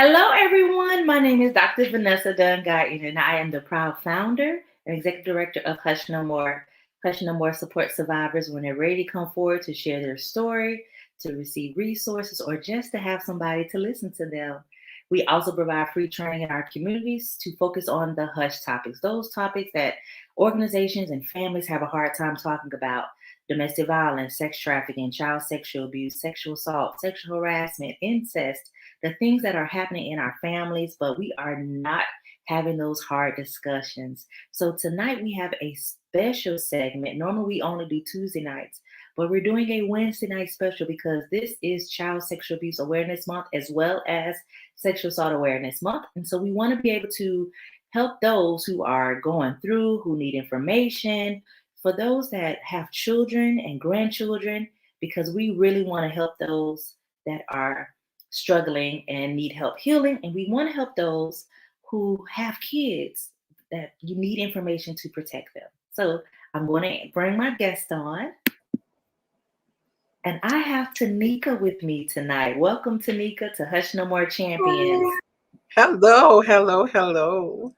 Hello, everyone. My name is Dr. Vanessa Guyton, and I am the proud founder and executive director of Hush No More. Hush No More supports survivors when they're ready to come forward to share their story, to receive resources, or just to have somebody to listen to them. We also provide free training in our communities to focus on the hush topics, those topics that organizations and families have a hard time talking about: domestic violence, sex trafficking, child sexual abuse, sexual assault, sexual harassment, incest, the things that are happening in our families, but we are not having those hard discussions. So tonight we have a special segment. Normally we only do Tuesday nights, but we're doing a Wednesday night special because this is Child Sexual Abuse Awareness Month as well as Sexual Assault Awareness Month. And so we want to be able to help those who are going through, who need information, for those that have children and grandchildren, because we really want to help those that are struggling and need help healing. And we want to help those who have kids that you need information to protect them. So I'm going to bring my guest on. And I have Tinika with me tonight. Welcome, Tinika, to Hush No More Champions. Hello, hello, hello.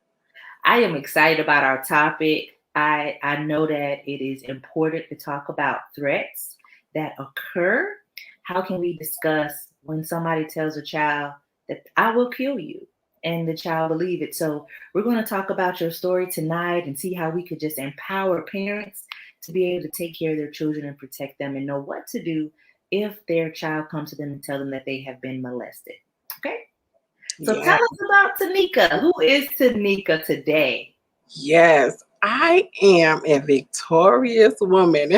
I am excited about our topic. I know that it is important to talk about threats that occur. How can we discuss when somebody tells a child that I will kill you and the child believe it? So we're going to talk about your story tonight and see how we could just empower parents to be able to take care of their children and protect them and know what to do if their child comes to them and tell them that they have been molested. Okay? So tell Yeah, us about Tinika. Who is Tinika today? yes, I am a victorious woman.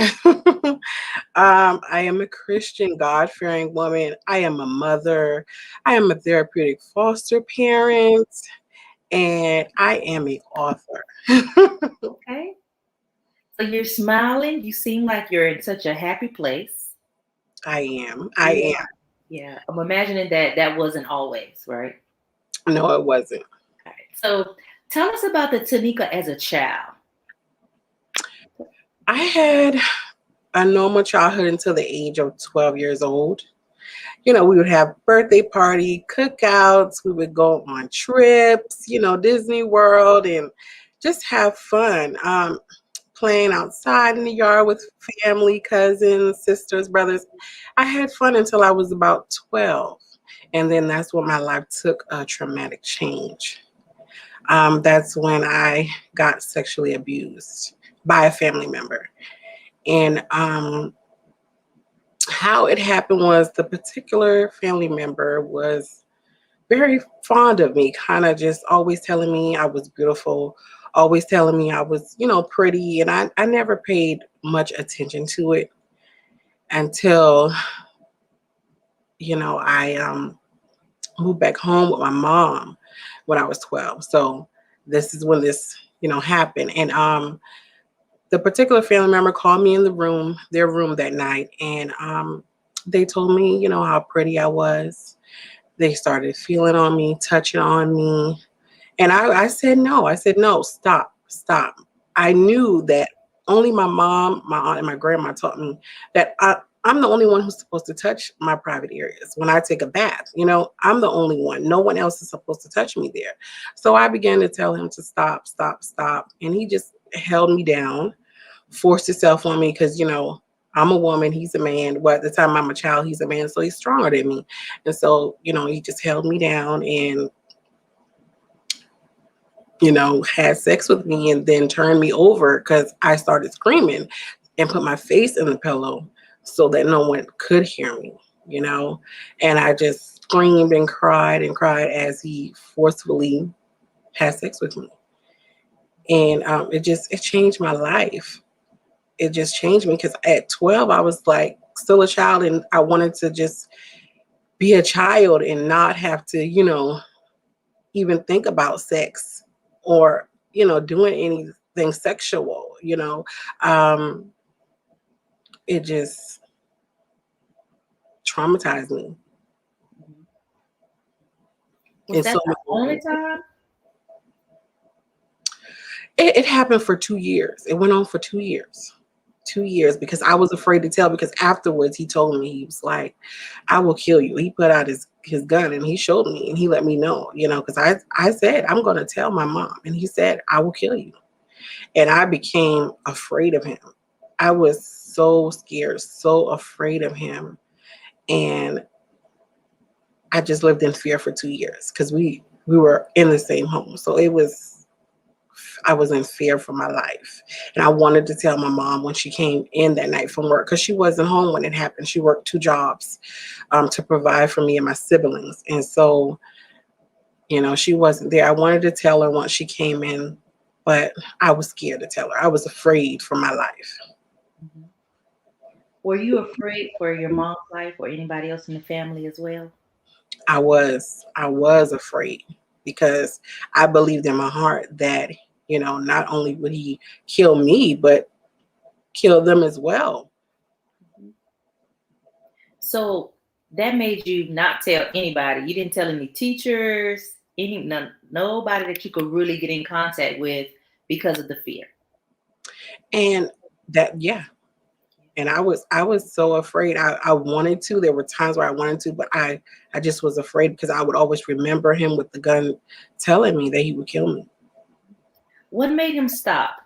I am a Christian, God-fearing woman. I am a mother. I am a therapeutic foster parent, and I am an author. Okay. So you're smiling. You seem like you're in such a happy place. I am. I Yeah. am. Yeah. I'm imagining that that wasn't always, right? No, it wasn't. All right. So tell us about the Tanika as a child. I had a normal childhood until the age of 12 years old. We would have birthday party, cookouts, we would go on trips, Disney World, and just have fun. Playing outside in the yard with family, cousins, sisters, brothers. I had fun until I was about 12. And then that's when my life took a traumatic change. That's when I got sexually abused by a family member. And how it happened was the particular family member was very fond of me, kind of just always telling me I was beautiful, always telling me I was, pretty. And I never paid much attention to it until, I moved back home with my mom when I was 12. So this is when this, happened. And the particular family member called me in their room that night. And they told me, how pretty I was. They started feeling on me, touching on me. And I said, no. I said, no, stop, stop. I knew that only my mom, my aunt, and my grandma taught me that I'm the only one who's supposed to touch my private areas when I take a bath. I'm the only one. No one else is supposed to touch me there. So I began to tell him to stop, stop, stop. And he just held me down, forced himself on me because, I'm a woman, he's a man. Well, at the time I'm a child, he's a man, so he's stronger than me. And so, he just held me down and, had sex with me and then turned me over because I started screaming and put my face in the pillow so that no one could hear me, And I just screamed and cried as he forcefully had sex with me. And it changed my life. It just changed me because at 12 I was like still a child and I wanted to just be a child and not have to, even think about sex or, doing anything sexual, Um, it just traumatized me Was in that so the many only ways. time? It happened for 2 years. It went on for 2 years. 2 years because I was afraid to tell because afterwards he told me, he was like, I will kill you. He put out his his gun, and he showed me, and he let me know, because I said, I'm going to tell my mom. And he said, I will kill you. And I became afraid of him. I was so scared, so afraid of him. And I just lived in fear for 2 years because we were in the same home. So I was in fear for my life. And I wanted to tell my mom when she came in that night from work, because she wasn't home when it happened. She worked 2 jobs to provide for me and my siblings. And so, she wasn't there. I wanted to tell her once she came in, but I was scared to tell her. I was afraid for my life. Mhm. Were you afraid for your mom's life or anybody else in the family as well? I was afraid because I believed in my heart that, not only would he kill me, but kill them as well. Mhm. So that made you not tell anybody. You didn't tell any teachers, nobody that you could really get in contact with because of the fear. And that, yeah. And I was so afraid. I wanted to. There were times where I wanted to, but I just was afraid because I would always remember him with the gun telling me that he would kill me. What made him stop?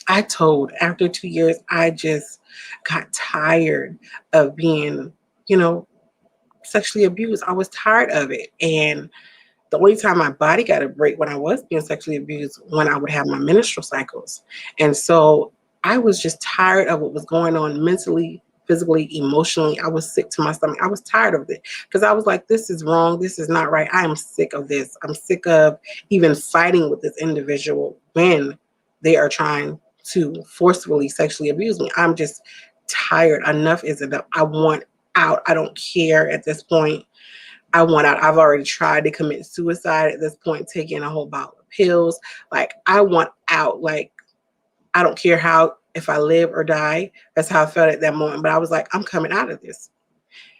I told after 2 years, I just got tired of being, you know, sexually abused. I was tired of it. And the only time my body got a break when I was being sexually abused, when I would have my menstrual cycles. And so I was just tired of what was going on mentally, physically, emotionally. I was sick to my stomach. I was tired of it because I was like, this is wrong. This is not right. I am sick of this. I'm sick of even fighting with this individual when they are trying to forcefully sexually abuse me. I'm just tired. Enough is enough. I want out. I don't care at this point. I want out. I've already tried to commit suicide at this point, taking a whole bottle of pills. Like, I want out. Like, I don't care how, if I live or die. That's how I felt at that moment. But I was like, I'm coming out of this.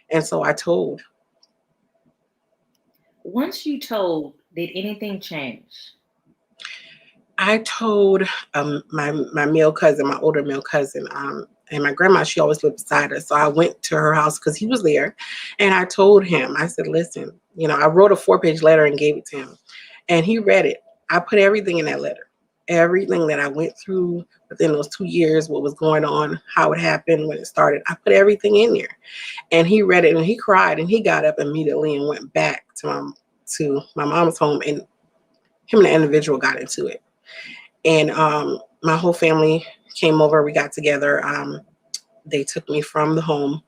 And so I told. Once you told, did anything change? I told my male cousin, my older male cousin, and my grandma, she always lived beside us. So I went to her house because he was there. And I told him, I said, listen, I wrote a 4-page letter and gave it to him. And he read it. I put everything in that letter. Everything that I went through within those 2 years, what was going on, how it happened, when it started. I put everything in there. And he read it and he cried and he got up immediately and went back to my mom's home, and him and the individual got into it. And my whole family came over. We got together. They took me from the home,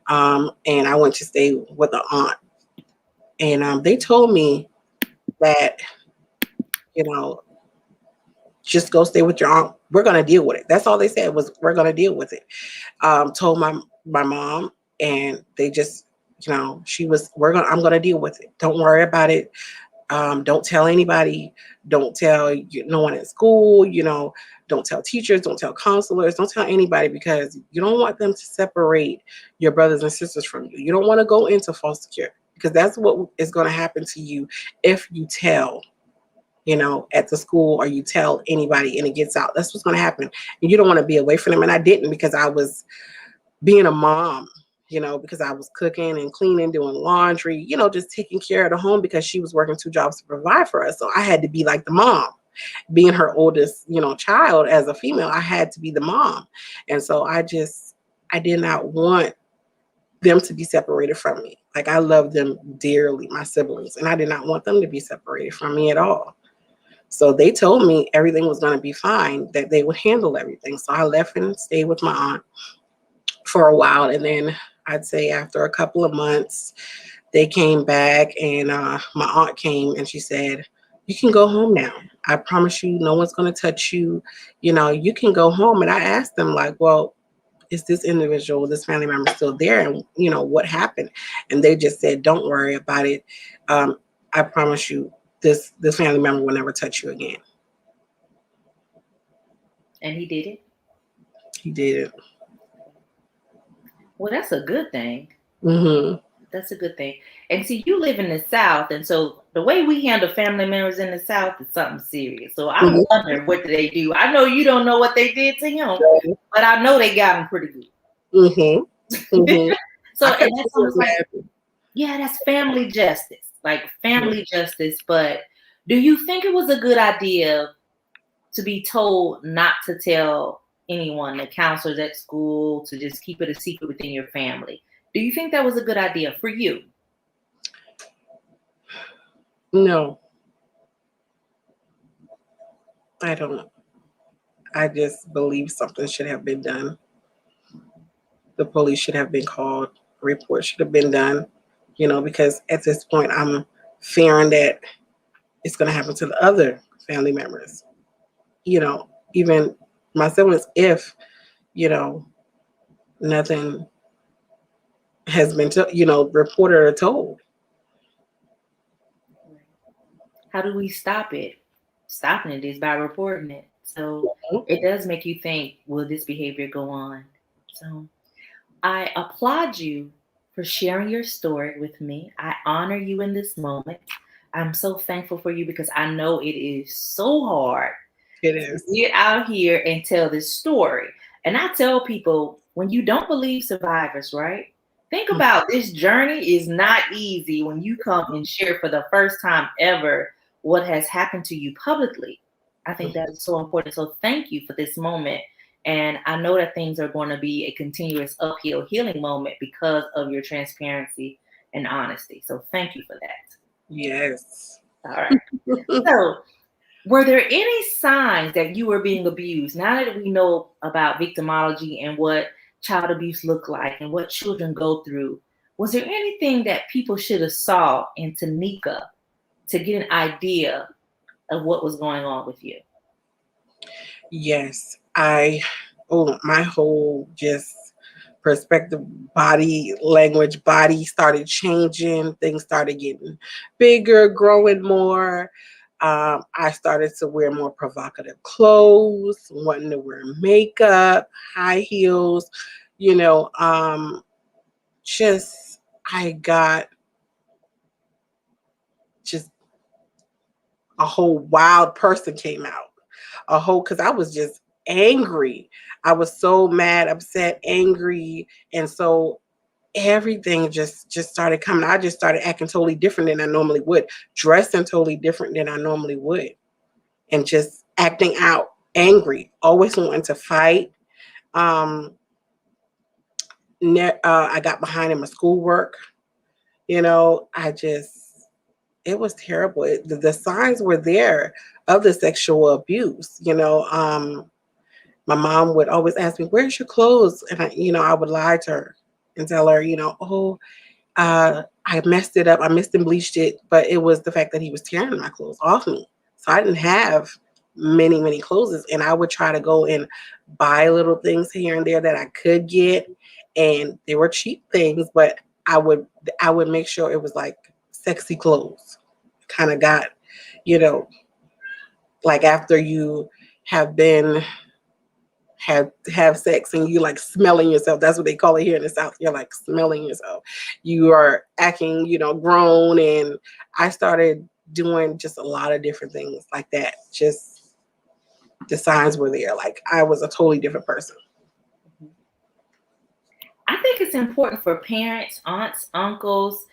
and I went to stay with an aunt. And they told me that, you know, just go stay with your aunt. We're gonna deal with it. That's all they said was, we're gonna deal with it. Told my mom, and they just, I'm gonna deal with it. Don't worry about it. Don't tell anybody. Don't tell no one at school. Don't tell teachers. Don't tell counselors. Don't tell anybody, because you don't want them to separate your brothers and sisters from you. You don't want to go into foster care, because that's what is going to happen to you if you tell, at the school, or you tell anybody and it gets out. That's what's going to happen. And you don't want to be away from them. And I didn't, because I was being a mom, because I was cooking and cleaning, doing laundry, just taking care of the home, because she was working 2 jobs to provide for us. So I had to be like the mom. Being her oldest, child as a female, I had to be the mom. And so I did not want them to be separated from me. Like, I love them dearly, my siblings, and I did not want them to be separated from me at all. So they told me everything was going to be fine, that they would handle everything. So I left and stayed with my aunt for a while. And then I'd say after a couple of months, they came back, and my aunt came and she said, you can go home now. I promise you, no one's going to touch you. You can go home. And I asked them, like, well, is this individual, this family member still there? And, what happened? And they just said, don't worry about it. I promise you, this family member will never touch you again. And he did it? He did. Well, that's a good thing. Mm-hmm. That's a good thing. And see, you live in the South, and so the way we handle family members in the South is something serious. So I'm Mm-hmm. wondering, what do they do? I know you don't know what they did to him, but I know they got him pretty good. Mm-hmm. Mm-hmm. So, I and couldn't that's see almost what like, happened. Yeah, that's family justice, like Yeah. family justice. But do you think it was a good idea to be told not to tell anyone, the counselors at school, to just keep it a secret within your family? Do you think that was a good idea for you? No, I don't. I just believe something should have been done. The police should have been called. A report should have been done. Because at this point, I'm fearing that it's going to happen to the other family members. Even my siblings, if you know nothing has been reported or told. How do we stop it? Stopping it is by reporting it. So it does make you think, will this behavior go on? So I applaud you for sharing your story with me. I honor you in this moment. I'm so thankful for you because I know it is so hard It to is. get out here and tell this story. And I tell people, when you don't believe survivors, right? Think about this journey is not easy when you come and share for the first time ever what has happened to you publicly. I think that is so important. So thank you for this moment. And I know that things are going to be a continuous uphill healing moment because of your transparency and honesty. So thank you for that. Yes. All right. So were there any signs that you were being abused? Now that we know about victimology and what child abuse look like and what children go through, was there anything that people should have saw in Tinika to get an idea of what was going on with you? Yes. My whole just perspective, body language, body started changing. Things started getting bigger, growing more. I started to wear more provocative clothes, wanting to wear makeup, high heels, you know, just I got just a whole wild person came out. Because I was just angry. I was so mad, upset, angry, and so everything just started coming. I just started acting totally different than I normally would, dressing totally different than I normally would, and just acting out, angry, always wanting to fight. Um, I got behind in my schoolwork. It was terrible. The signs were there of the sexual abuse. My mom would always ask me, "Where's your clothes?" And I would lie to her and tell her, "Oh, I messed it up. I missed and bleached it." But it was the fact that he was tearing my clothes off me. So I didn't have many, many clothes. And I would try to go and buy little things here and there that I could get. And they were cheap things, but I would I would make sure it was like sexy clothes. Kind of got, you know, like after you have been have sex and you like smelling yourself. That's what they call it here in the South. You're like smelling yourself. You are acting, grown. And I started doing just a lot of different things like that. Just the signs were there. Like I was a totally different person. I think it's important for parents, aunts, uncles,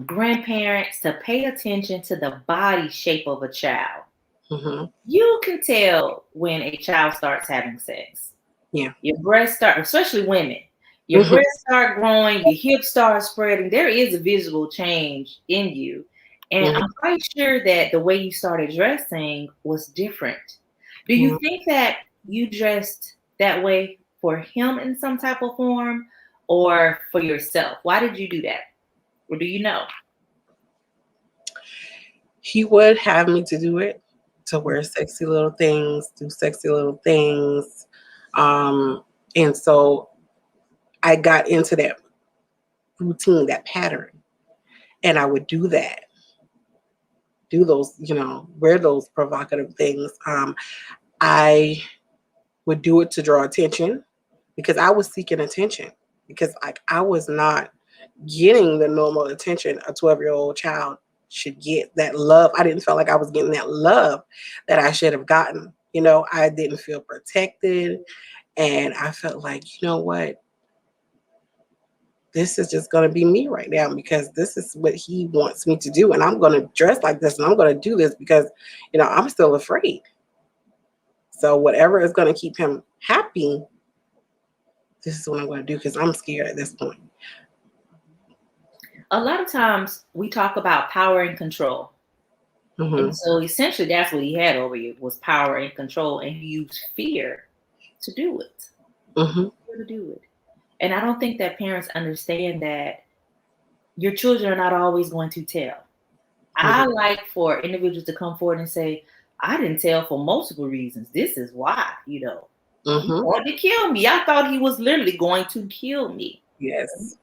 grandparents to pay attention to the body shape of a child. Hmm. You can tell when a child starts having sex. Yeah. Your breasts start, especially women, your Hmm. breasts start growing, your hips start spreading. There is a visible change in you. And Hmm. I'm quite sure that the way you started dressing was different. Do you Hmm. think that you dressed that way for him in some type of form or for yourself? Why did you do that? Or do you know? He would have me to do it, to wear sexy little things, do sexy little things. Um, and so I got into that routine, that pattern. And I would do those, wear those provocative things. I would do it to draw attention because I was seeking attention because like I was not getting the normal attention a 12-year-old child should get, that love. I didn't feel like I was getting that love that I should have gotten. I didn't feel protected, and I felt like, you know what? this is just going to be me right now because this is what he wants me to do. And I'm going to dress like this and I'm going to do this because, I'm still afraid. So whatever is going to keep him happy, this is what I'm going to do because I'm scared at this point. A lot of times we talk about power and control. And Mm-hmm. so essentially that's what he had over you was power and control, and he used fear to do it. Mm-hmm. To do it. And I don't think that parents understand that your children are not always going to tell. I like for individuals to come forward and say, I didn't tell for multiple reasons. This is why, he Mm-hmm. wanted to kill me. I thought he was literally going to kill me. Yes.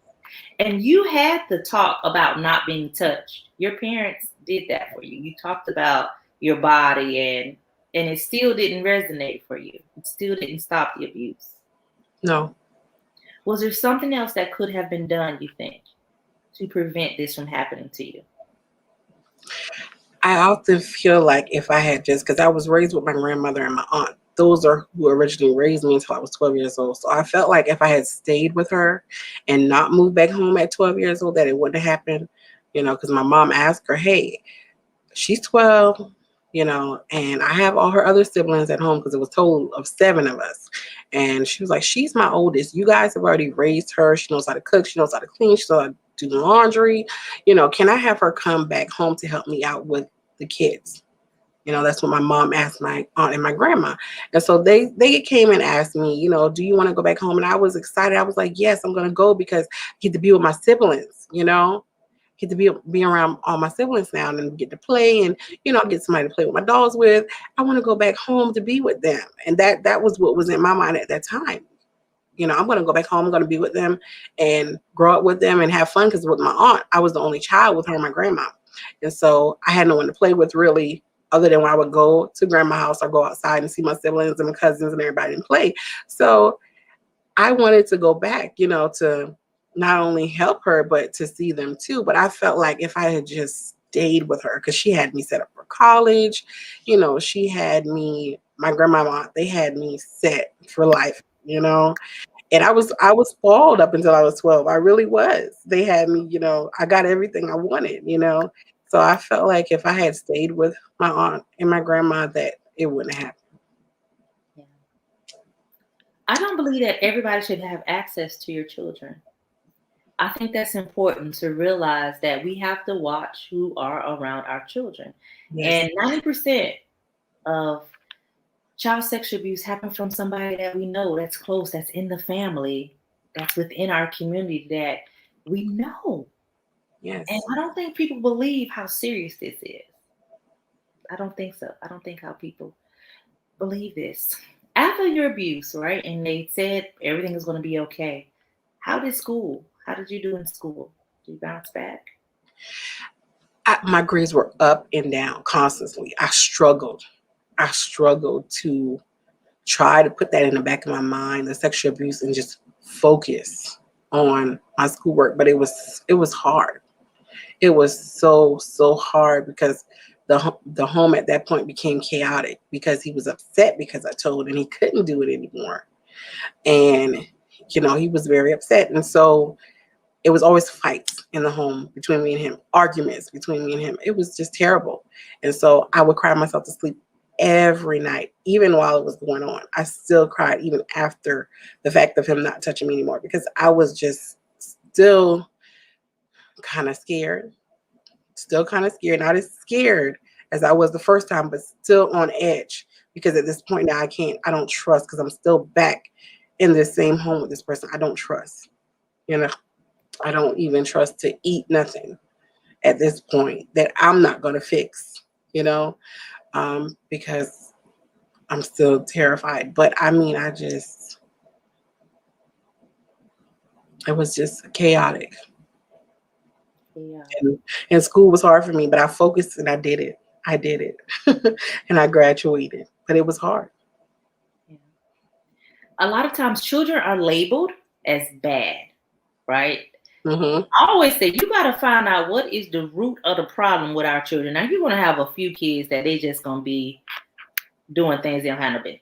And you had to talk about not being touched. Your parents did that for you. You talked about your body and it still didn't resonate for you. It still didn't stop the abuse. No. Was there something else that could have been done, you think, to prevent this from happening to you? I often feel like if I had just, because I was raised with my grandmother and my aunt, those are who originally raised me until I was 12 years old. So I felt like if I had stayed with her and not moved back home at 12 years old, that it wouldn't have happened, because my mom asked her, hey, she's 12, and I have all her other siblings at home because it was a total of 7 of us. And she was like, she's my oldest. You guys have already raised her. She knows how to cook. She knows how to clean. She knows how to do laundry. Can I have her come back home to help me out with the kids? That's what my mom asked my aunt and my grandma. And so they came and asked me, do you want to go back home? And I was excited. I was like, yes, I'm going to go because I get to be with my siblings, get to be around all my siblings now and get to play and, get somebody to play with my dolls with. I want to go back home to be with them. And that was what was in my mind at that time. I'm going to go back home. I'm going to be with them and grow up with them and have fun because with my aunt, I was the only child with her and my grandma. And so I had no one to play with really other than when I would go to grandma's house or go outside and see my siblings and my cousins and everybody and play. So I wanted to go back, to not only help her, but to see them too. But I felt like if I had just stayed with her, because she had me set up for college, she had me, my grandmama, they had me set for life, and I was spoiled up until I was 12. I really was. They had me, I got everything I wanted. So I felt like if I had stayed with my aunt and my grandma, that it wouldn't have happened. Yeah. I don't believe that everybody should have access to your children. I think that's important to realize that we have to watch who are around our children. Yes. And 90% of child sexual abuse happen from somebody that we know, that's close, that's in the family, that's within our community that we know. Yes. And I don't think people believe how serious this is. I don't think so. I don't think how people believe this. After your abuse, right? And they said everything is going to be okay. How did you do in school? Did you bounce back? My grades were up and down constantly. I struggled. To try to put that in the back of my mind, the sexual abuse, and just focus on my schoolwork. But it was hard. It was so hard because the home at that point became chaotic because he was upset because I told and he couldn't do it anymore. And he was very upset. And so it was always fights in the home between me and him, arguments between me and him. It was just terrible. And so I would cry myself to sleep every night, even while it was going on. I still cried even after the fact of him not touching me anymore because I was just still kind of scared, not as scared as I was the first time, but still on edge because at this point now I don't trust because I'm still back in this same home with this person. I don't trust, you know. I don't even trust to eat nothing at this point that I'm not going to fix, because I'm still terrified. But I mean, it was just chaotic. Yeah. And school was hard for me, but I focused and I did it. I did it. And I graduated, but it was hard. Yeah. A lot of times children are labeled as bad, right? Mm-hmm. I always say you got to find out what is the root of the problem with our children. Now you're going to have a few kids that they just going to be doing things they don't have no business.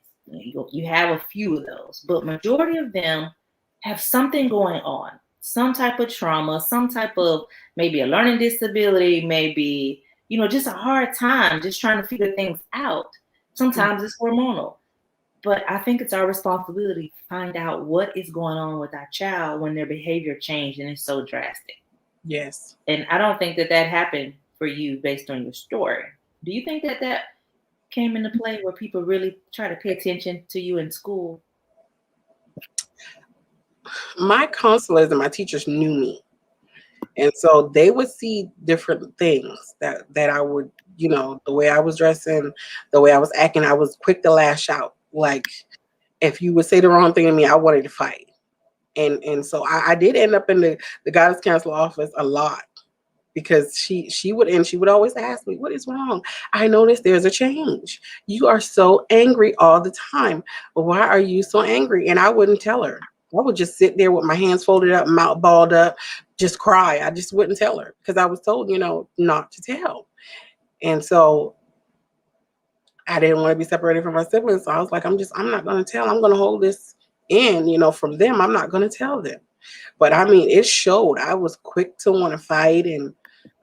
You have a few of those, but majority of them have something going on. some type of trauma, some type of maybe a learning disability, maybe, just a hard time, just trying to figure things out. Sometimes it's hormonal. But I think it's our responsibility to find out what is going on with our child when their behavior changed and it's so drastic. Yes. And I don't think that happened for you based on your story. Do you think that came into play where people really try to pay attention to you in school? My counselors and my teachers knew me. And so they would see different things that I would, the way I was dressing, the way I was acting, I was quick to lash out. Like if you would say the wrong thing to me, I wanted to fight. And so I did end up in the guidance counselor office a lot because she would always ask me, what is wrong? I noticed there's a change. You are so angry all the time. Why are you so angry? And I wouldn't tell her. I would just sit there with my hands folded up, mouth balled up, just cry. I just wouldn't tell her because I was told, not to tell. And so I didn't want to be separated from my siblings. So I was like, I'm not going to tell. I'm going to hold this in, from them. I'm not going to tell them. But I mean, it showed. I was quick to want to fight. And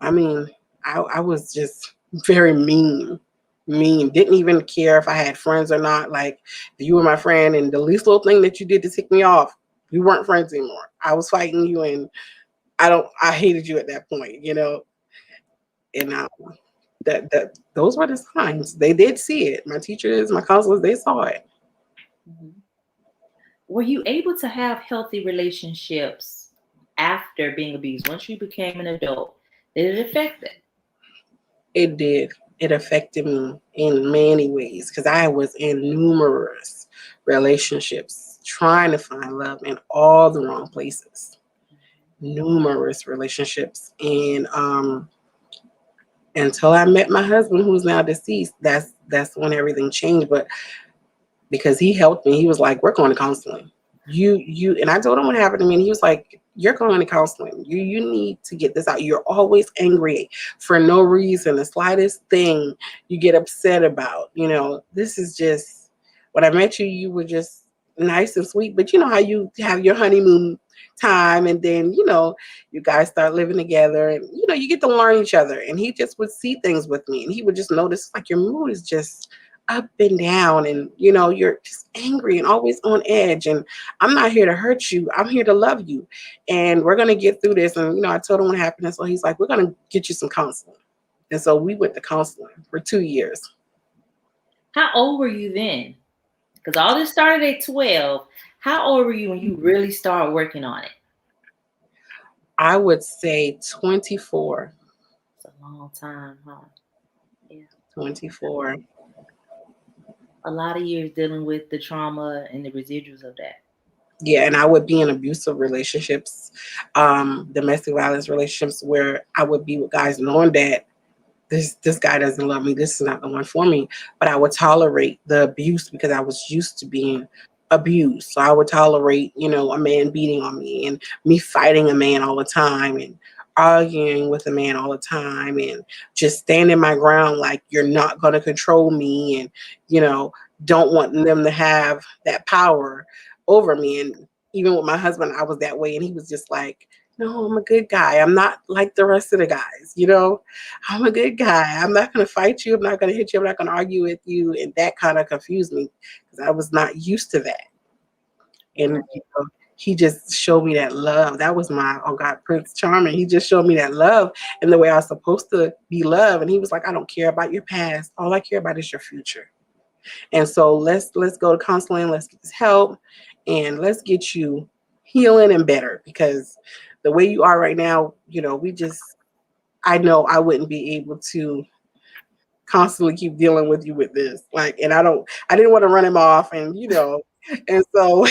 I mean, I was just very mean. Didn't even care if I had friends or not. Like, if you were my friend and the least little thing that you did to tick me off, we weren't friends anymore. I was fighting you and I hated you at that point, And that those were the signs. They did see it. My teachers, my counselors, they saw it. Mm-hmm. Were you able to have healthy relationships after being abused? Once you became an adult, did it affect it? It did. It affected me in many ways because I was in numerous relationships trying to find love in all the wrong places. Numerous relationships. And until I met my husband, who's now deceased, that's when everything changed. But because he helped me, he was like, we're going to counseling. You and I told him what happened to me, and he was like, you're going to counseling. You need to get this out. You're always angry for no reason. The slightest thing you get upset about. This is just, when I met you, you were just nice and sweet. But you know how you have your honeymoon time, and then you guys start living together, and you get to learn each other. And he just would see things with me, and he would just notice like your mood is just up and down, and you're just angry and always on edge, and I'm not here to hurt you, I'm here to love you, and we're going to get through this. And I told him what happened, and so he's like, we're going to get you some counseling. And so we went to counseling for 2 years. How old were you then? Because all this started at 12. How old were you when you really started working on it? I would say 24. It's a long time, huh? Yeah. 24. A lot of years dealing with the trauma and the residuals of that. Yeah, and I would be in abusive relationships, domestic violence relationships, where I would be with guys knowing that this guy doesn't love me, this is not the one for me. But I would tolerate the abuse because I was used to being abused. So I would tolerate, a man beating on me and me fighting a man all the time and arguing with a man all the time and just standing my ground like you're not going to control me, and don't want them to have that power over me. And even with my husband, I was that way, and he was just like, no, I'm a good guy. I'm not like the rest of the guys, I'm a good guy. I'm not going to fight you. I'm not going to hit you. I'm not going to argue with you. And that kind of confused me because I was not used to that. And he just showed me that love. That was my, oh God, Prince Charming. He just showed me that love and the way I was supposed to be loved. And he was like, I don't care about your past. All I care about is your future. And so let's go to counseling. Let's get this help, and let's get you healing and better, because the way you are right now, I know I wouldn't be able to constantly keep dealing with you with this. Like, and I didn't want to run him off, and and so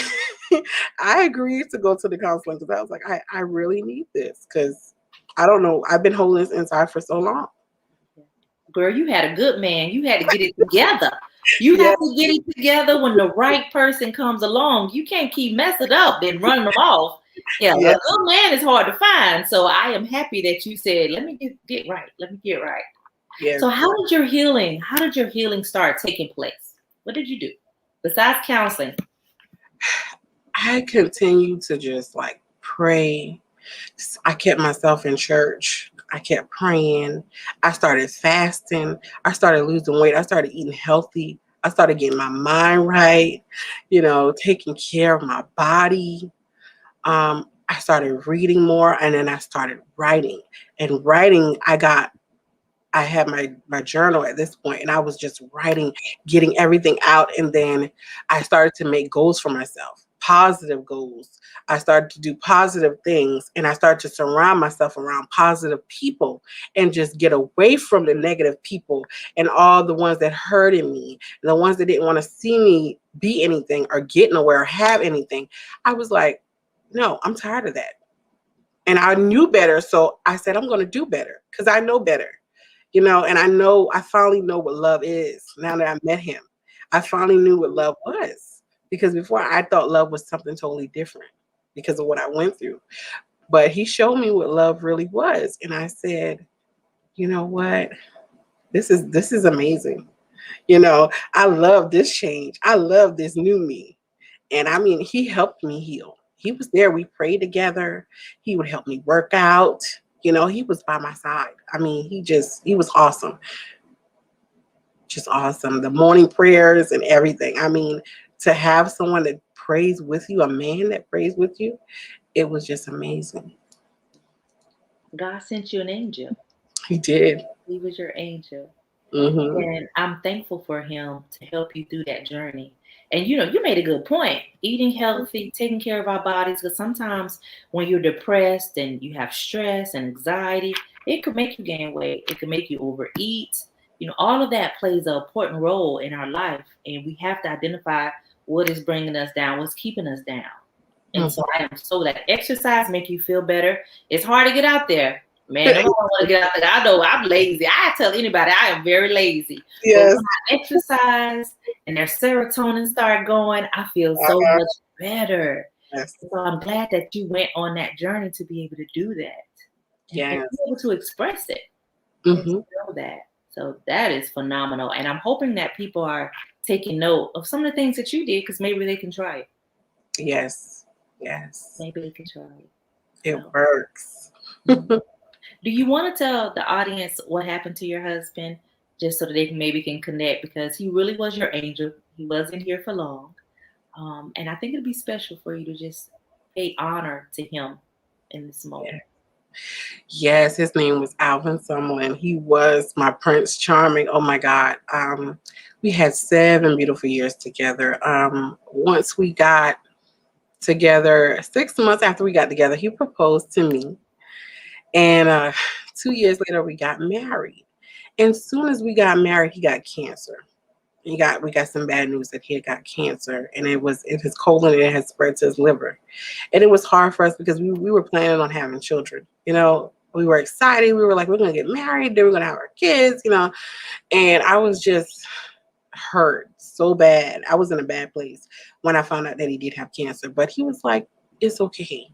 I agreed to go to the counseling because I was like, I really need this because I don't know. I've been holding this inside for so long. Girl, you had a good man. You had to get it together. You have to get it together when the right person comes along. You can't keep messing up and running them off. Yeah, a good man is hard to find. So I am happy that you said, let me get right. Let me get right. Yes. So how did your healing start taking place? What did you do besides counseling? I continued to just like pray I kept myself in church. I kept praying. I started fasting. I started losing weight. I started eating healthy. I started getting my mind right, taking care of my body. I started reading more, and then I started writing. And writing, I had my journal at this point, and I was just writing, getting everything out. And then I started to make goals for myself, positive goals. I started to do positive things, and I started to surround myself around positive people and just get away from the negative people and all the ones that hurted me, and the ones that didn't want to see me be anything or get nowhere or have anything. I was like, no, I'm tired of that. And I knew better. So I said, I'm going to do better because I know better. And I finally know what love is now that I met him. I finally knew what love was, because before I thought love was something totally different because of what I went through. But he showed me what love really was. And I said, you know what? This is amazing. I love this change. I love this new me. And I mean, he helped me heal. He was there. We prayed together. He would help me work out. He was by my side. I mean, he was awesome. Just awesome. The morning prayers and everything. I mean, to have someone that prays with you, a man that prays with you, it was just amazing. God sent you an angel. He did. He was your angel. Hmm. And I'm thankful for him to help you through that journey. And you made a good point. Eating healthy, taking care of our bodies, because sometimes when you're depressed and you have stress and anxiety, it could make you gain weight. It could make you overeat. All of that plays an important role in our life. And we have to identify what is bringing us down, what's keeping us down. And so I am so that exercise make you feel better. It's hard to get out there. Man, nobody want to get out there. I know I'm lazy. I tell anybody I am very lazy. But Yes. when I exercise and their serotonin start going, I feel so Uh-huh. much better. Yes. So I'm glad that you went on that journey to be able to do that and Yes. be able to express it and to Hmm. know that. So that is phenomenal. And I'm hoping that people are taking note of some of the things that you did, because maybe they can try it. Yes. Yes. Maybe they can try it. It So, works. do you want to tell the audience what happened to your husband, just so that they can connect? Because he really was your angel. He wasn't here for long, and I think it'd be special for you to just pay honor to him in this Yeah. moment. Yes, his name was Alvin Sumlin. He was my Prince Charming. Oh my God. We had 7 beautiful years together. Once we got together, 6 months after we got together, he proposed to me. And 2 years later, we got married. And as soon as we got married, he got cancer. We got some bad news that he had got cancer, and it was in his colon, and it had spread to his liver. And it was hard for us because we were planning on having children. We were excited. We were like, we're gonna get married, then we're gonna have our kids. And I was just hurt so bad. I was in a bad place when I found out that he did have cancer. But he was like, it's okay.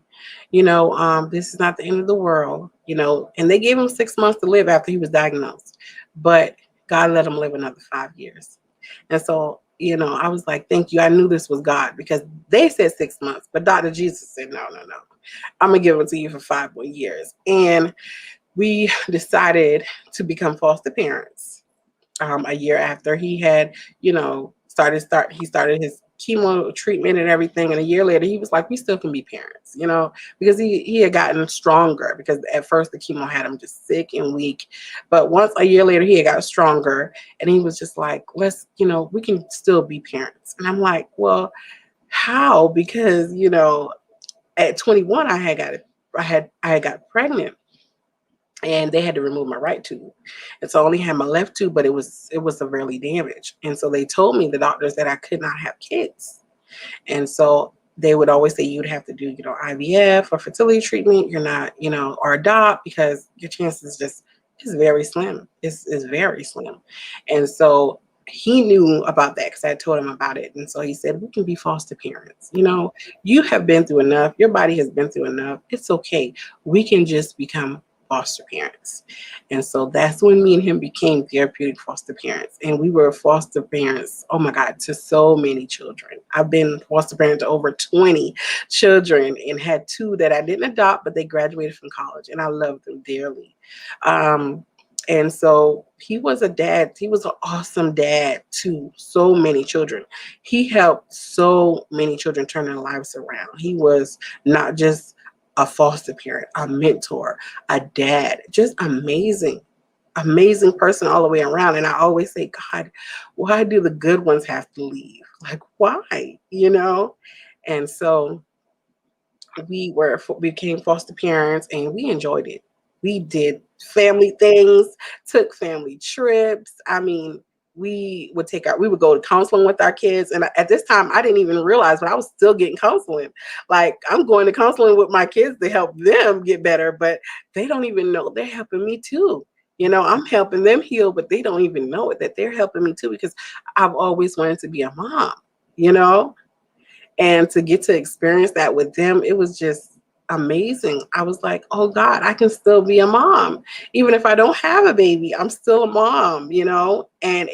This is not the end of the world. And they gave him 6 months to live after he was diagnosed. But God let him live another 5 years. And so, I was like, thank you. I knew this was God, because they said 6 months, but Dr. Jesus said, no, no, no. I'm going to give it to you for 5 more years. And we decided to become foster parents a year after he had, he started his chemo treatment and everything. And a year later, he was like, we still can be parents, because he had gotten stronger, because at first the chemo had him just sick and weak. But once a year later, he had got stronger, and he was just like, we can still be parents. And I'm like, well, how? Because, at 21, I had got pregnant, and they had to remove my right tube. And so I only had my left tube, but it was severely damaged. And so they told me, the doctors, that I could not have kids. And so they would always say, you'd have to do, IVF or fertility treatment. You're not, or adopt, because your chances is very slim. It's very slim. And so he knew about that, because I told him about it. And so he said, we can be foster parents. You have been through enough. Your body has been through enough. It's okay. We can just become foster parents. And so that's when me and him became therapeutic foster parents. And we were foster parents, oh my God, to so many children. I've been foster parent to over 20 children and had two that I didn't adopt, but they graduated from college and I love them dearly. Um, and so he was a dad. He was an awesome dad to so many children. He helped so many children turn their lives around. He was not just a foster parent, a mentor, a dad, just amazing, amazing person all the way around. And I always say, God, why do the good ones have to leave? Like, why? And so became foster parents and we enjoyed it. We did family things, took family trips. I mean, we would go to counseling with our kids. And at this time, I didn't even realize, but I was still getting counseling. Like, I'm going to counseling with my kids to help them get better, but they don't even know they're helping me too. I'm helping them heal, but they don't even know it, that they're helping me too, because I've always wanted to be a mom, you know? And to get to experience that with them, it was just amazing. I was like, oh God, I can still be a mom. Even if I don't have a baby, I'm still a mom. And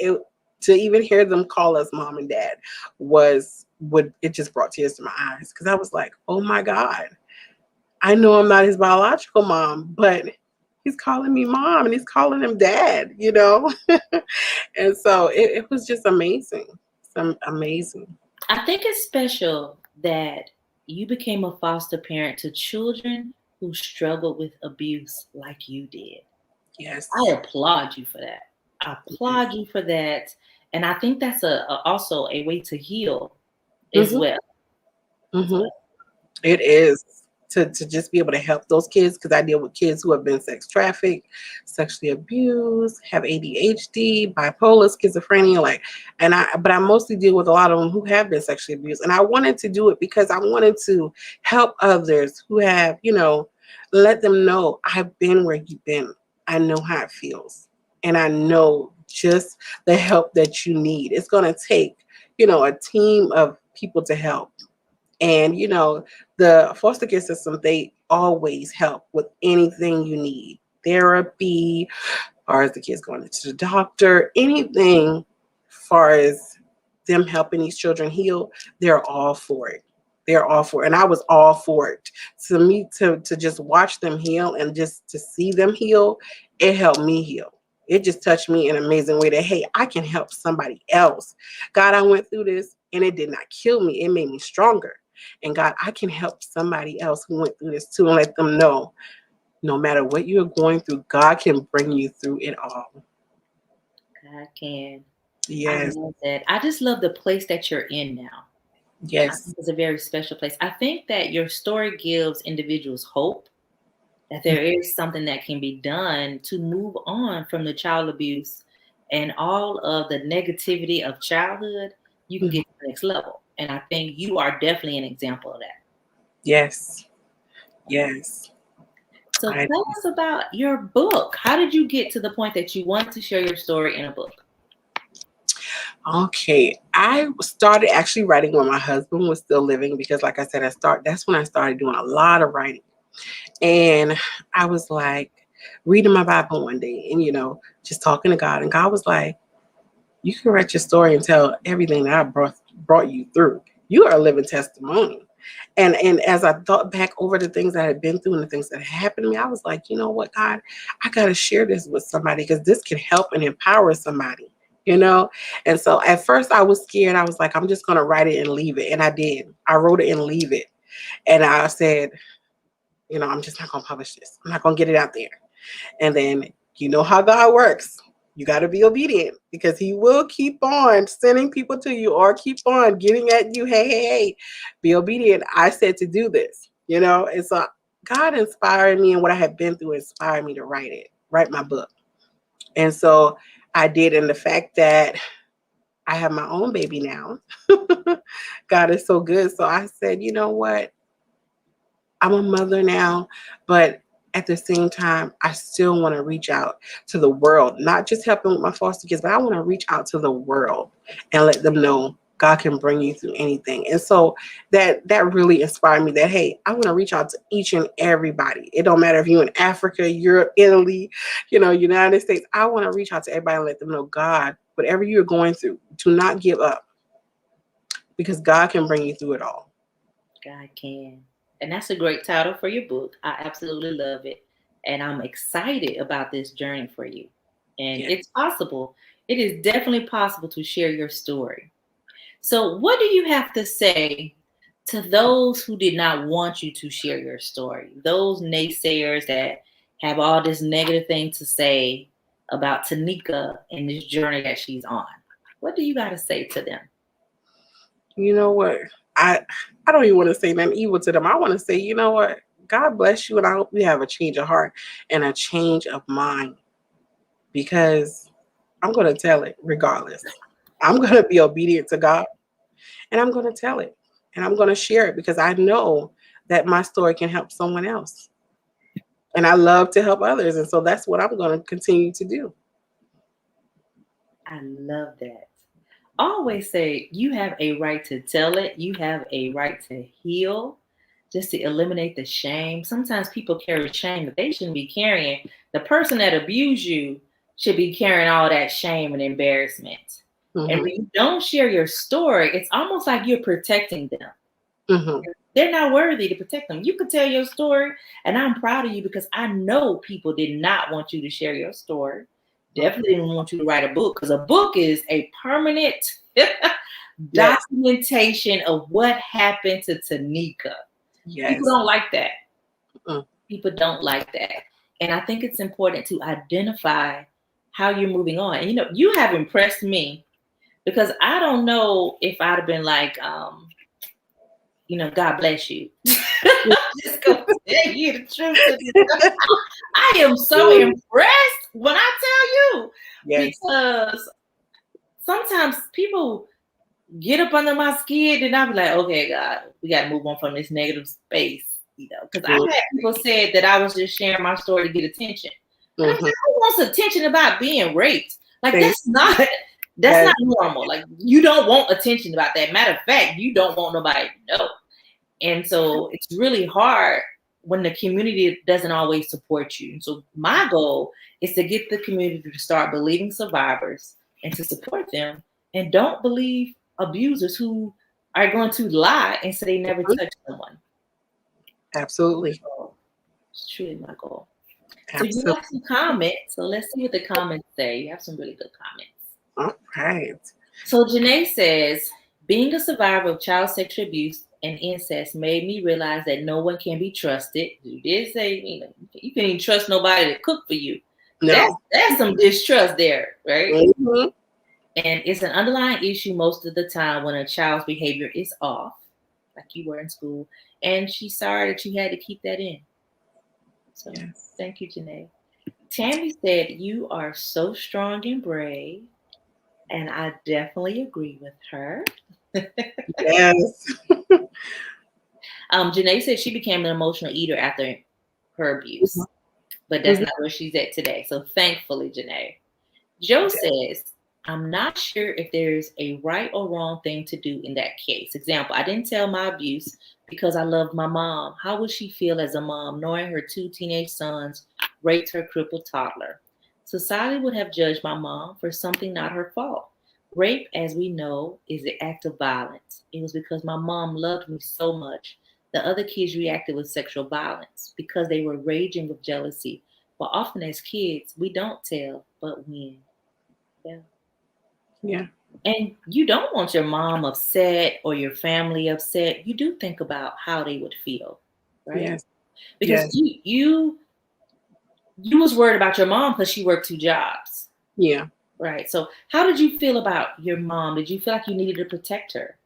to even hear them call us mom and dad it just brought tears to my eyes. Because I was like, oh my God, I know I'm not his biological mom, but he's calling me mom and he's calling him dad. And so it was just amazing. Amazing. I think it's special that you became a foster parent to children who struggled with abuse like you did. Yes. I applaud you for that. I applaud you for that. And I think that's also a way to heal as Mm-hmm. well. Mm-hmm. It is to just be able to help those kids, because I deal with kids who have been sex trafficked, sexually abused, have ADHD, bipolar, schizophrenia, but I mostly deal with a lot of them who have been sexually abused. And I wanted to do it because I wanted to help others who have, let them know I've been where you've been. I know how it feels. And I know just the help that you need. It's going to take, a team of people to help. And, the foster care system, they always help with anything you need. Therapy, as far as the kids going to the doctor, anything as far as them helping these children heal, they're all for it. They're all for it. And I was all for it. To me, to just watch them heal and just to see them heal, it helped me heal. It just touched me in an amazing way that, hey, I can help somebody else. God, I went through this and it did not kill me. It made me stronger. And God, I can help somebody else who went through this too, and let them know, no matter what you're going through, God can bring you through it all. God can. Yes. I love that. I just love the place that you're in now. I Yes. think it's a very special place. I think that your story gives individuals hope that there is something that can be done to move on from the child abuse and all of the negativity of childhood. You can get to the next level. And I think you are definitely an example of that. Yes. Yes. So tell us about your book. How did you get to the point that you wanted to share your story in a book? Okay. I started actually writing when my husband was still living, because like I said, that's when I started doing a lot of writing. And I was like reading my Bible one day and, just talking to God. And God was like, you can write your story and tell everything that I brought you through. You are a living testimony. And as I thought back over the things I had been through and the things that happened to me, I was like, you know what, God, I got to share this with somebody, because this can help and empower somebody. And so at first I was scared. I was like, I'm just going to write it and leave it. And I did. I wrote it and leave it. And I said, I'm just not going to publish this. I'm not going to get it out there. And then, you know how God works. You got to be obedient, because he will keep on sending people to you, or keep on getting at you. Hey, be obedient. I said to do this, And so God inspired me, and what I had been through inspired me to write my book. And so I did. And the fact that I have my own baby now, God is so good. So I said, you know what? I'm a mother now, but at the same time, I still want to reach out to the world, not just helping with my foster kids, but I want to reach out to the world and let them know God can bring you through anything. And so that really inspired me that, hey, I want to reach out to each and everybody. It don't matter if you're in Africa, Europe, Italy, United States. I want to reach out to everybody and let them know, God, whatever you're going through, do not give up, because God can bring you through it all. God can. And that's a great title for your book. I absolutely love it. And I'm excited about this journey for you. And Yeah. it's possible. It is definitely possible to share your story. So, what do you have to say to those who did not want you to share your story? Those naysayers that have all this negative thing to say about Tinika and this journey that she's on. What do you got to say to them? You know what? I don't even want to say nothing evil to them. I want to say, you know what? God bless you, and I hope you have a change of heart and a change of mind, because I'm going to tell it regardless. I'm going to be obedient to God, and I'm going to tell it, and I'm going to share it, because I know that my story can help someone else. And I love to help others. And so that's what I'm going to continue to do. I love that. Always say you have a right to tell it, you have a right to heal, just to eliminate the shame. Sometimes people carry shame that they shouldn't be carrying. The person that abused you should be carrying all that shame and embarrassment. And Mm-hmm. when you don't share your story, it's almost like you're protecting them. Mm-hmm. They're not worthy to protect them. You can tell your story, and I'm proud of you because I know people did not want you to share your story. Definitely didn't want you to write a book, because a book is a permanent Yes. documentation of what happened to Tinika. People Yes. don't like that. Mm. People don't like that. And I think it's important to identify how you're moving on. And you have impressed me, because I don't know if I'd have been like, God bless you. Just gonna tell you the truth. I am so impressed when I tell you, Yes. because sometimes people get up under my skin, and I'll be like, okay, God, we got to move on from this negative space, because I've had people say that I was just sharing my story to get attention. And I'm Mm-hmm. like, who wants attention about being raped? Like, that's not Yes. normal. Like, you don't want attention about that. Matter of fact, you don't want nobody to know. And so it's really hard when the community doesn't always support you. And so my goal is to get the community to start believing survivors and to support them, and don't believe abusers who are going to lie and say they never touched someone. Absolutely. So it's truly my goal. So you Absolutely. have some comments. So let's see what the comments say. You have some really good comments. All right. So Janae says, being a survivor of child sexual abuse and incest made me realize that no one can be trusted. You did say, you can't even trust nobody to cook for you. No. That's some distrust there, right? Mm-hmm. And it's an underlying issue most of the time when a child's behavior is off, like you were in school. And she's sorry that you had to keep that in. So Yes. thank you, Janae. Tammy said, you are so strong and brave. And I definitely agree with her. Yes. Janae said she became an emotional eater after her abuse, but that's Mm-hmm. not where she's at today. So thankfully, Janae. Joe says, I'm not sure if there's a right or wrong thing to do in that case. Example, I didn't tell my abuse because I loved my mom. How would she feel as a mom knowing her 2 teenage sons raped her crippled toddler? Society would have judged my mom for something not her fault. Rape, as we know, is an act of violence. It was because my mom loved me so much. The other kids reacted with sexual violence because they were raging with jealousy. But often as kids, we don't tell, but win. Yeah. Yeah. And you don't want your mom upset or your family upset. You do think about how they would feel, right? Yes. Because Yes. you was worried about your mom because she worked 2 jobs. Yeah. Right. So how did you feel about your mom? Did you feel like you needed to protect her?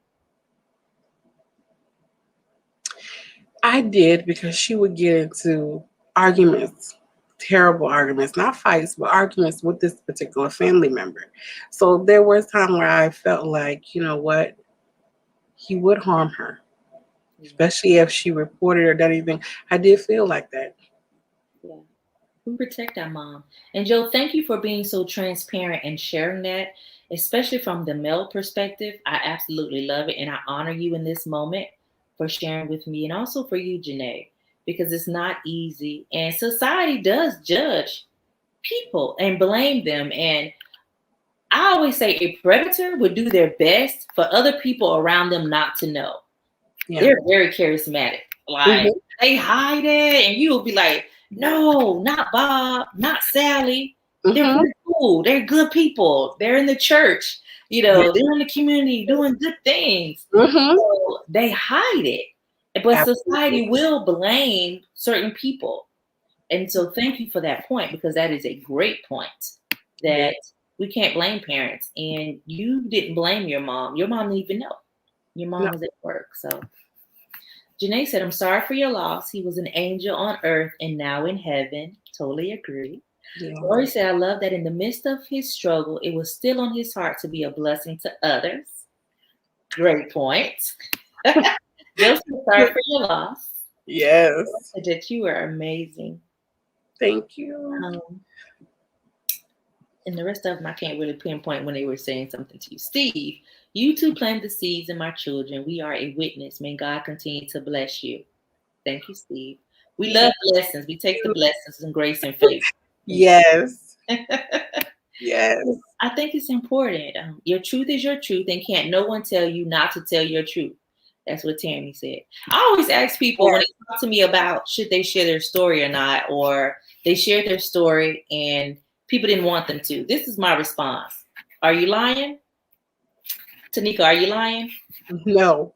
I did, because she would get into arguments, terrible arguments, not fights, but arguments with this particular family member. So there was time where I felt like, you know what, he would harm her, especially if she reported or done anything. I did feel like that. Yeah. We protect our mom. And Joe, thank you for being so transparent and sharing that. especially from the male perspective. I absolutely love it. And I honor you in this moment for sharing with me and also for you, Janae, because it's not easy. And society does judge people and blame them. And I always say a predator would do their best for other people around them not to know. Yeah. They're very charismatic. Like they hide it, and you'll be like, no, not Bob, not Sally. They're really cool. They're good people. They're in the church. Yeah. They're in the community doing good things. So they hide it. But society will blame certain people. And so thank you for that point, because that is a great point that we can't blame parents. And you didn't blame your mom. Your mom didn't even know. Your mom was at work. So Janae said, I'm sorry for your loss. He was an angel on earth and now in heaven. Totally agree. Yeah. Lori said, I love that in the midst of his struggle, it was still on his heart to be a blessing to others. Great point. Joseph, sorry for your loss. Yes. That you were amazing. Thank you. And the rest of them, I can't really pinpoint when they were saying something to you. Steve, you two plant the seeds in my children. We are a witness. May God continue to bless you. Thank you, Steve. We love blessings. We take the blessings and grace and faith. Yes. Yes. I think it's important. Your truth is your truth, and can't no one tell you not to tell your truth. That's what Tammy said. I always ask people when they talk to me about should they share their story or not, or they shared their story and people didn't want them to. This is my response. Are you lying? Tinika, are you lying? No.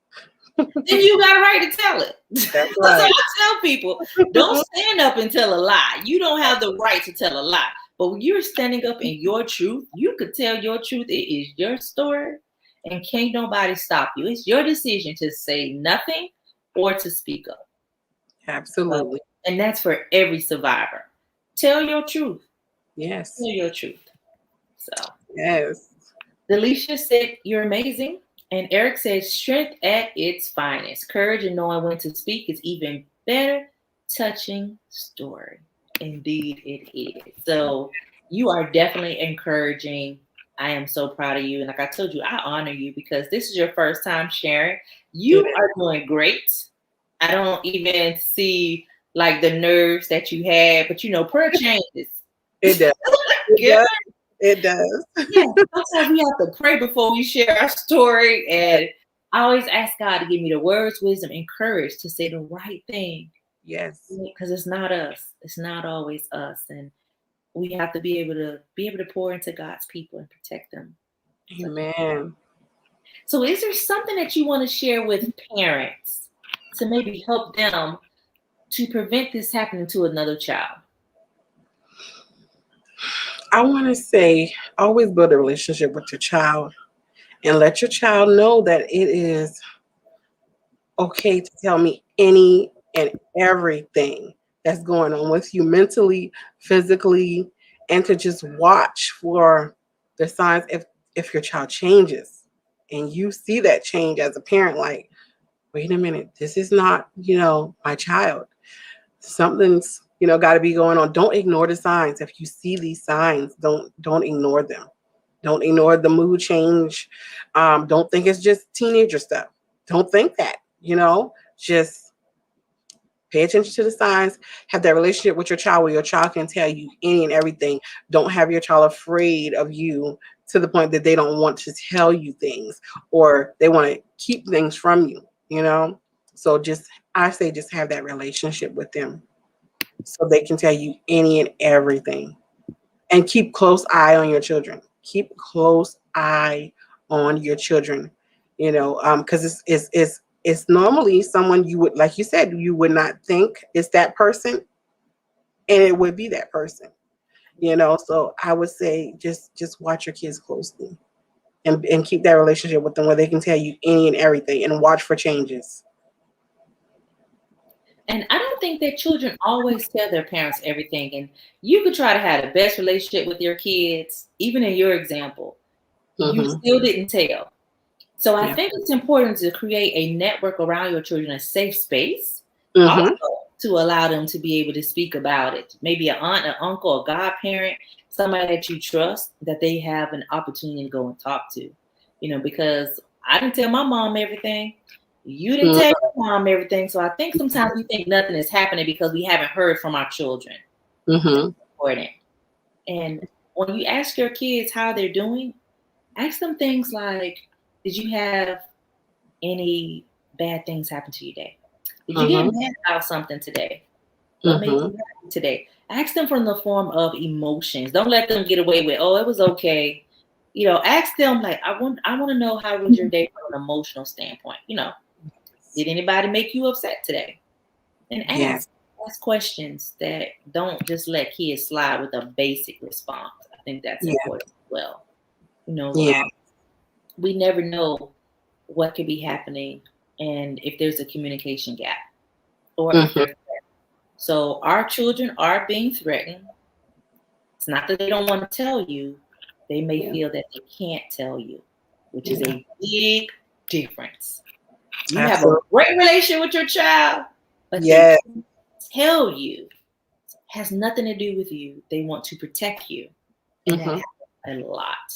Then you got a right to tell it. That's right. right. So I tell people, don't stand up and tell a lie. You don't have the right to tell a lie. But when you're standing up in your truth, you could tell your truth. It is your story, and can't nobody stop you. It's your decision to say nothing or to speak up. Absolutely. And that's for every survivor. Tell your truth. Yes. Tell your truth. So. Yes. Delisha said, you're amazing. And Eric said, strength at its finest. Courage and knowing when to speak is even better. Touching story. Indeed, it is. So you are definitely encouraging. I am so proud of you. And like I told you, I honor you because this is your first time sharing. You are doing great. I don't even see like the nerves that you had, but prayer changes. It does. It does. It does. Yeah, sometimes we have to pray before we share our story. And I always ask God to give me the words, wisdom, and courage to say the right thing. Yes. Because it's not us. It's not always us. And we have to be able to pour into God's people and protect them. Amen. So is there something that you want to share with parents to maybe help them to prevent this happening to another child? I want to say, always build a relationship with your child and let your child know that it is okay to tell me any and everything that's going on with you mentally, physically, and to just watch for the signs if your child changes and you see that change as a parent, like, wait a minute, this is not, my child. Something's got to be going on. Don't ignore the signs. If you see these signs, don't ignore them. Don't ignore the mood change. Don't think it's just teenager stuff. Don't think that. Just pay attention to the signs. Have that relationship with your child where your child can tell you any and everything. Don't have your child afraid of you to the point that they don't want to tell you things or they want to keep things from you. So I say just have that relationship with them so they can tell you any and everything. And keep close eye on your children. Keep close eye on your children, because it's normally someone you would, like you said, you would not think it's that person, and it would be that person, So I would say just watch your kids closely and keep that relationship with them where they can tell you any and everything and watch for changes. And I don't think that children always tell their parents everything. And you could try to have the best relationship with your kids, even in your example. You still didn't tell. So I think it's important to create a network around your children, a safe space, also to allow them to be able to speak about it. Maybe an aunt, an uncle, a godparent, somebody that you trust, that they have an opportunity to go and talk to. Because I didn't tell my mom everything. You didn't tell your mom everything. So I think sometimes we think nothing is happening because we haven't heard from our children. Mm-hmm. That's important. And when you ask your kids how they're doing, ask them things like, did you have any bad things happen to you today? Did you get mad about something today? What made you happy today? Ask them from the form of emotions. Don't let them get away with, oh, it was okay. Ask them like, I want to know, how was your day from an emotional standpoint? Did anybody make you upset today? And ask questions that don't just let kids slide with a basic response. I think that's important as well. We never know what could be happening and if there's a communication gap or if they're threatened. So our children are being threatened. It's not that they don't want to tell you. They may feel that they can't tell you, which is a big difference. You have a great relationship with your child, but they can't tell you. It has nothing to do with you. They want to protect you. And that happens a lot.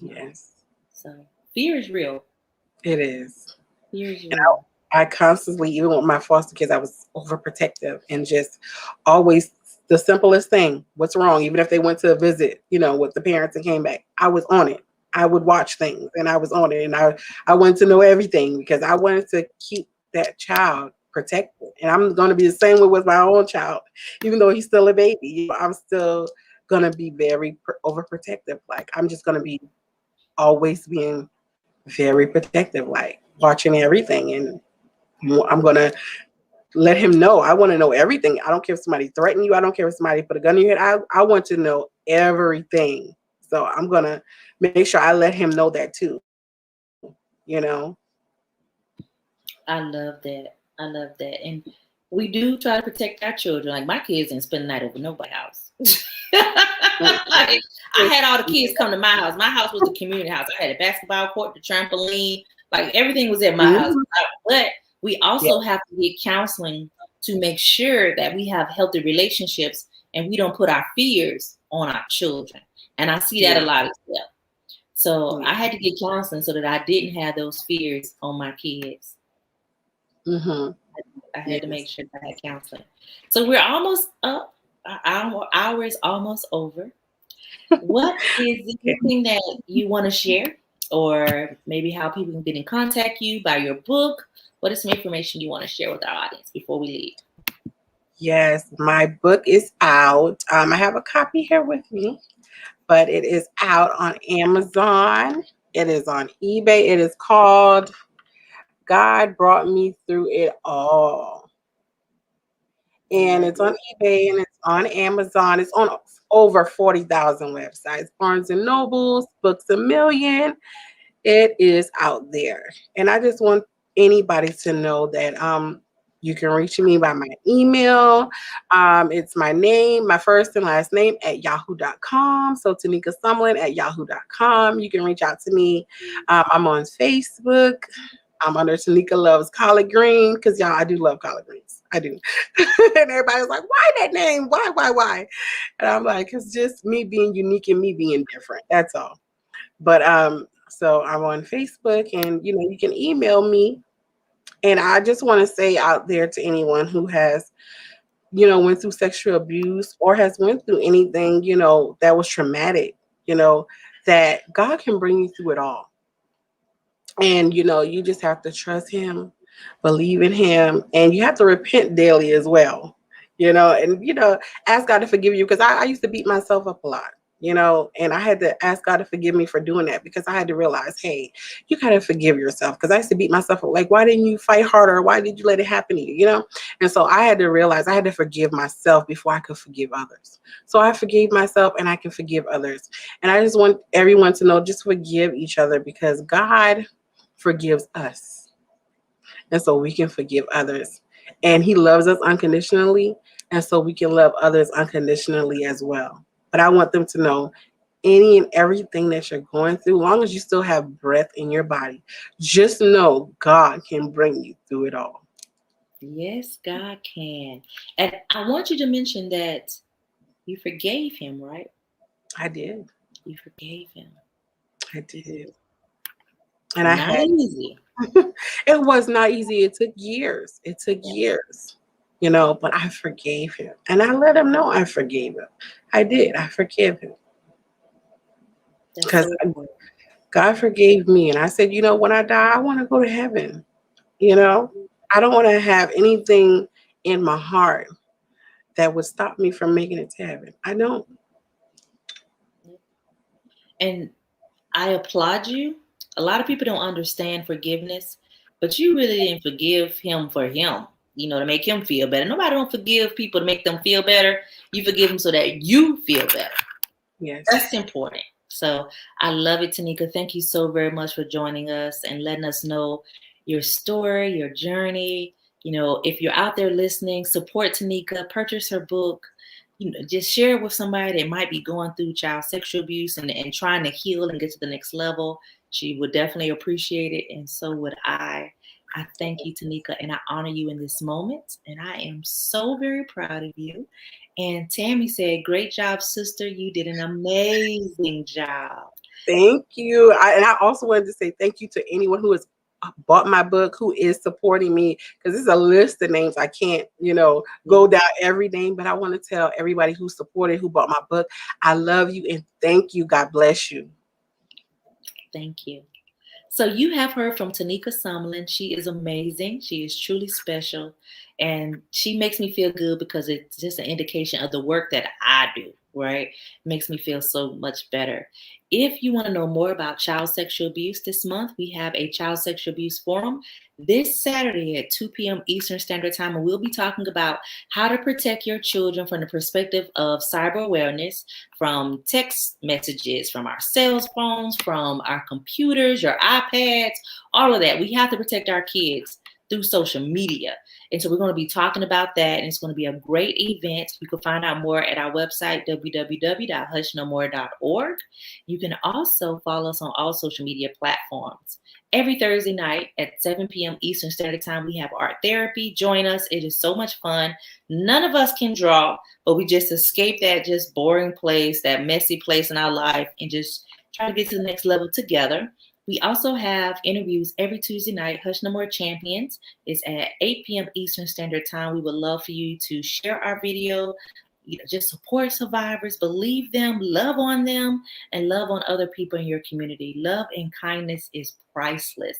Yes. So fear is real. It is. Fear is real. I constantly, even with my foster kids, I was overprotective and just always the simplest thing. What's wrong? Even if they went to a visit, with the parents and came back, I was on it. I would watch things and I was on it. And I wanted to know everything because I wanted to keep that child protected. And I'm going to be the same way with my own child, even though he's still a baby. I'm still going to be very overprotective. Like, I'm just going to be always being very protective, like watching everything. And I'm going to let him know. I want to know everything. I don't care if somebody threatened you. I don't care if somebody put a gun in your head. I want to know everything. So I'm going to make sure I let him know that too. I love that. And we do try to protect our children. Like, my kids didn't spend the night over nobody's house. Like, I had all the kids come to my house. My house was a community house. I had a basketball court, the trampoline, like everything was at my house. But we also have to get counseling to make sure that we have healthy relationships and we don't put our fears on our children. And I see that a lot as well. So I had to get counseling so that I didn't have those fears on my kids. I had to make sure that I had counseling. So we're almost up. Our hour is almost over. What is anything that you want to share, or maybe how people can get in contact you, buy your book? What is some information you want to share with our audience before we leave? Yes, my book is out. I have a copy here with me, but it is out on Amazon. It is on eBay. It is called God Brought Me Through It All. And it's on eBay and it's on Amazon. It's on over 40,000 websites. Barnes and Nobles, Books A Million. It is out there. And I just want anybody to know that you can reach me by my email. It's my name, my first and last name at yahoo.com. So Tinika Sumlin at yahoo.com. You can reach out to me. I'm on Facebook. I'm under Tinika Loves Collard Green because y'all, I do love collard greens. I do. And everybody's like, why that name? Why? And I'm like, it's just me being unique and me being different. That's all. But so I'm on Facebook and you can email me. And I just want to say out there to anyone who has, went through sexual abuse or has went through anything, that was traumatic, that God can bring you through it all. And, you just have to trust him, believe in him, and you have to repent daily as well, and, ask God to forgive you because I used to beat myself up a lot, and I had to ask God to forgive me for doing that because I had to realize, hey, you got to forgive yourself because I used to beat myself up. Like, why didn't you fight harder? Why did you let it happen to you, And so I had to realize I had to forgive myself before I could forgive others. So I forgave myself and I can forgive others. And I just want everyone to know, just forgive each other because God forgives us. And so we can forgive others. And he loves us unconditionally. And so we can love others unconditionally as well. But I want them to know any and everything that you're going through, as long as you still have breath in your body, just know God can bring you through it all. Yes, God can. And I want you to mention that you forgave him, right? I did. You forgave him. I did. And I Not had easy. it was not easy. It took years. It took years. But I forgave him. And I let him know I forgave him. I did. I forgive him. That's Because so important. God forgave me. And I said, when I die, I want to go to heaven. You know, I don't want to have anything in my heart that would stop me from making it to heaven. I don't. And I applaud you. A lot of people don't understand forgiveness, but you really didn't forgive him for him, to make him feel better. Nobody don't forgive people to make them feel better. You forgive them so that you feel better. Yes. That's important. So I love it, Tinika. Thank you so very much for joining us and letting us know your story, your journey. If you're out there listening, support Tinika, purchase her book. Just share it with somebody that might be going through child sexual abuse and trying to heal and get to the next level. She would definitely appreciate it, and so would I. I thank you, Tinika, and I honor you in this moment. And I am so very proud of you. And Tammy said, "Great job, sister. You did an amazing job." Thank you. And I also wanted to say thank you to anyone who has bought my book, who is supporting me, because this is a list of names. I can't, go down every name, but I want to tell everybody who supported, who bought my book, I love you and thank you. God bless you. Thank you. So you have heard from Tinika Sumlin. She is amazing. She is truly special. And she makes me feel good because it's just an indication of the work that I do, right? It makes me feel so much better. If you want to know more about child sexual abuse this month, we have a child sexual abuse forum this Saturday at 2 p.m. Eastern Standard Time. And we'll be talking about how to protect your children from the perspective of cyber awareness, from text messages, from our cell phones, from our computers, your iPads, all of that. We have to protect our kids through social media. And so we're going to be talking about that. And it's going to be a great event. You can find out more at our website, www.hushnomore.org. You can also follow us on all social media platforms. Every Thursday night at 7 p.m. Eastern Standard Time, we have art therapy. Join us. It is so much fun. None of us can draw, but we just escape that just boring place, that messy place in our life, and just try to get to the next level together. We also have interviews every Tuesday night. Hush No More Champions is at 8 p.m. Eastern Standard Time. We would love for you to share our video. Just support survivors, believe them, love on them, and love on other people in your community. Love and kindness is priceless.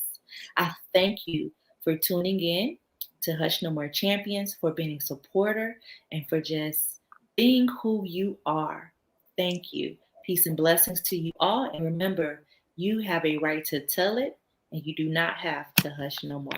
I thank you for tuning in to Hush No More Champions, for being a supporter, and for just being who you are. Thank you. Peace and blessings to you all. And remember, you have a right to tell it, and you do not have to hush no more.